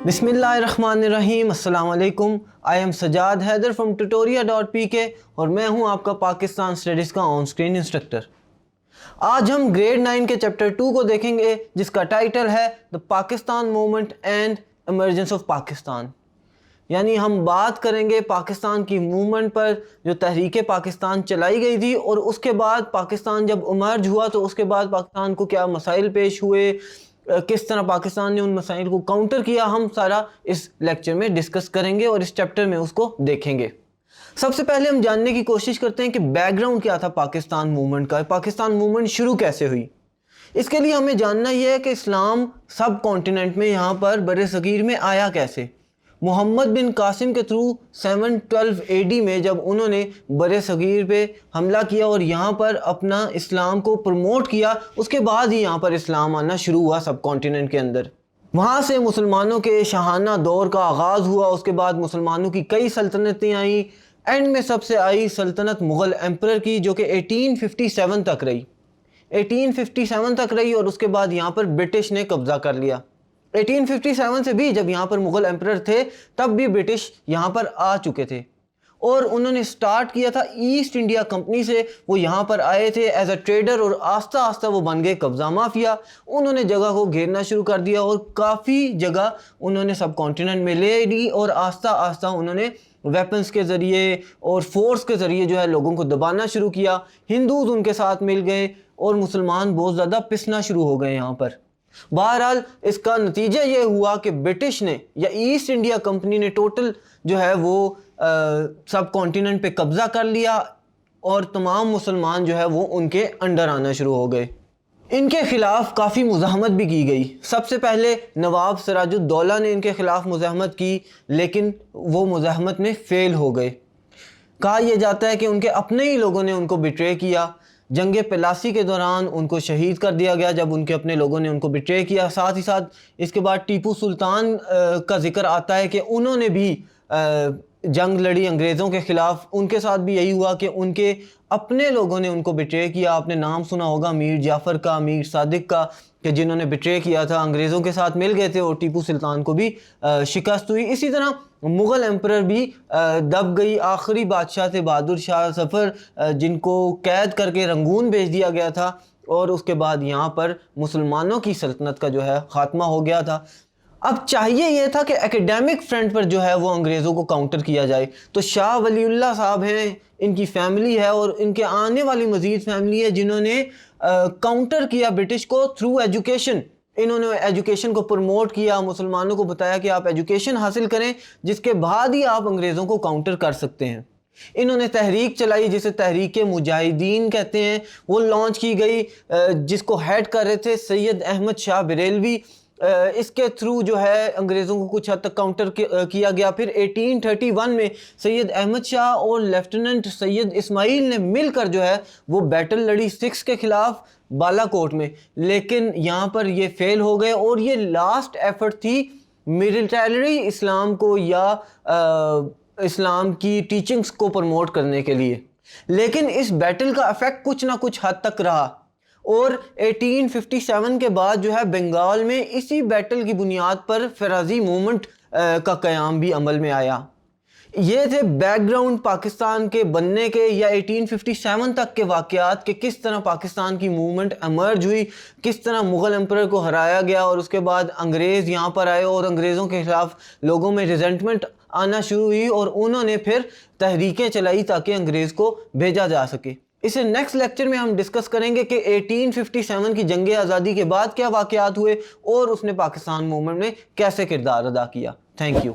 بسم اللہ الرحمن الرحیم. السلام علیکم. I am Sajjad Haider from tutoria.pk اور میں ہوں آپ کا پاکستان اسٹڈیز کا آن اسکرین انسٹرکٹر. آج ہم گریڈ 9 کے چیپٹر 2 کو دیکھیں گے جس کا ٹائٹل ہے the Pakistan movement and emergence of Pakistan. یعنی ہم بات کریں گے پاکستان کی موومنٹ پر جو تحریک پاکستان چلائی گئی تھی اور اس کے بعد پاکستان جب ایمرج ہوا تو اس کے بعد پاکستان کو کیا مسائل پیش ہوئے, کس طرح پاکستان نے ان مسائل کو کاؤنٹر کیا, ہم سارا اس لیکچر میں ڈسکس کریں گے اور اس چیپٹر میں اس کو دیکھیں گے. سب سے پہلے ہم جاننے کی کوشش کرتے ہیں کہ بیک گراؤنڈ کیا تھا پاکستان موومنٹ کا, پاکستان موومنٹ شروع کیسے ہوئی. اس کے لیے ہمیں جاننا یہ ہے کہ اسلام سب کانٹیننٹ میں یہاں پر بر صغیر میں آیا کیسے. محمد بن قاسم کے تھرو 712 AD میں جب انہوں نے بر صغیر پہ حملہ کیا اور یہاں پر اپنا اسلام کو پروموٹ کیا, اس کے بعد ہی یہاں پر اسلام آنا شروع ہوا سب کانٹیننٹ کے اندر. وہاں سے مسلمانوں کے شاہانہ دور کا آغاز ہوا. اس کے بعد مسلمانوں کی کئی سلطنتیں آئیں. اینڈ میں سب سے آئی سلطنت مغل ایمپرر کی جو کہ 1857 تک رہی. 1857 تک رہی اور اس کے بعد یہاں پر برٹش نے قبضہ کر لیا. 1857 سے بھی جب یہاں پر مغل ایمپرر تھے تب بھی برٹش یہاں پر آ چکے تھے اور انہوں نے سٹارٹ کیا تھا ایسٹ انڈیا کمپنی سے. وہ یہاں پر آئے تھے ایز اے ٹریڈر اور آہستہ آہستہ وہ بن گئے قبضہ مافیا. انہوں نے جگہ کو گھیرنا شروع کر دیا اور کافی جگہ انہوں نے سب کانٹیننٹ میں لے لی اور آہستہ آہستہ انہوں نے ویپنز کے ذریعے اور فورس کے ذریعے جو ہے لوگوں کو دبانا شروع کیا. ہندوز ان کے ساتھ مل گئے اور مسلمان بہت زیادہ پسنا شروع ہو گئے یہاں پر. بہرحال اس کا نتیجہ یہ ہوا کہ برٹش نے یا ایسٹ انڈیا کمپنی نے ٹوٹل جو ہے وہ سب کانٹیننٹ پہ قبضہ کر لیا اور تمام مسلمان جو ہے وہ ان کے انڈر آنا شروع ہو گئے. ان کے خلاف کافی مزاحمت بھی کی گئی. سب سے پہلے نواب سراج الدولہ نے ان کے خلاف مزاحمت کی لیکن وہ مزاحمت میں فیل ہو گئے. کہا یہ جاتا ہے کہ ان کے اپنے ہی لوگوں نے ان کو بٹرے کیا. جنگ پلاسی کے دوران ان کو شہید کر دیا گیا جب ان کے اپنے لوگوں نے ان کو بٹرے کیا. ساتھ ہی ساتھ اس کے بعد ٹیپو سلطان کا ذکر آتا ہے کہ انہوں نے بھی جنگ لڑی انگریزوں کے خلاف. ان کے ساتھ بھی یہی ہوا کہ ان کے اپنے لوگوں نے ان کو بٹرے کیا. آپ نے نام سنا ہوگا میر جعفر کا, میر صادق کا, کہ جنہوں نے بٹرے کیا تھا, انگریزوں کے ساتھ مل گئے تھے اور ٹیپو سلطان کو بھی شکست ہوئی. اسی طرح مغل ایمپرر بھی دب گئی. آخری بادشاہ تھے بہادر شاہ ظفر جن کو قید کر کے رنگون بھیج دیا گیا تھا اور اس کے بعد یہاں پر مسلمانوں کی سلطنت کا جو ہے خاتمہ ہو گیا تھا. اب چاہیے یہ تھا کہ ایکیڈیمک فرنٹ پر جو ہے وہ انگریزوں کو کاؤنٹر کیا جائے. تو شاہ ولی اللہ صاحب ہیں, ان کی فیملی ہے اور ان کے آنے والی مزید فیملی ہے جنہوں نے کاؤنٹر کیا برٹش کو تھرو ایجوکیشن. انہوں نے ایجوکیشن کو پروموٹ کیا, مسلمانوں کو بتایا کہ آپ ایجوکیشن حاصل کریں جس کے بعد ہی آپ انگریزوں کو کاؤنٹر کر سکتے ہیں. انہوں نے تحریک چلائی جسے تحریک مجاہدین کہتے ہیں. وہ لانچ کی گئی جس کو ہیڈ کر رہے تھے سید احمد شاہ بریلوی. اس کے تھرو جو ہے انگریزوں کو کچھ حد تک کاؤنٹر کیا گیا. پھر 1831 میں سید احمد شاہ اور لیفٹیننٹ سید اسماعیل نے مل کر جو ہے وہ بیٹل لڑی سکھ کے خلاف بالا کوٹ میں, لیکن یہاں پر یہ فیل ہو گئے اور یہ لاسٹ ایفرٹ تھی ملٹری اسلام کو یا اسلام کی ٹیچنگز کو پروموٹ کرنے کے لیے. لیکن اس بیٹل کا افیکٹ کچھ نہ کچھ حد تک رہا اور 1857 کے بعد جو ہے بنگال میں اسی بیٹل کی بنیاد پر فرازی موومنٹ کا قیام بھی عمل میں آیا. یہ تھے بیک گراؤنڈ پاکستان کے بننے کے یا 1857 تک کے واقعات کہ کس طرح پاکستان کی موومنٹ ایمرج ہوئی, کس طرح مغل ایمپرر کو ہرایا گیا اور اس کے بعد انگریز یہاں پر آئے اور انگریزوں کے خلاف لوگوں میں ریزنٹمنٹ آنا شروع ہوئی اور انہوں نے پھر تحریکیں چلائی تاکہ انگریز کو بھیجا جا سکے. اسے نیکسٹ لیکچر میں ہم ڈسکس کریں گے کہ 1857 کی جنگ آزادی کے بعد کیا واقعات ہوئے اور اس نے پاکستان موومنٹ میں کیسے کردار ادا کیا. Thank you.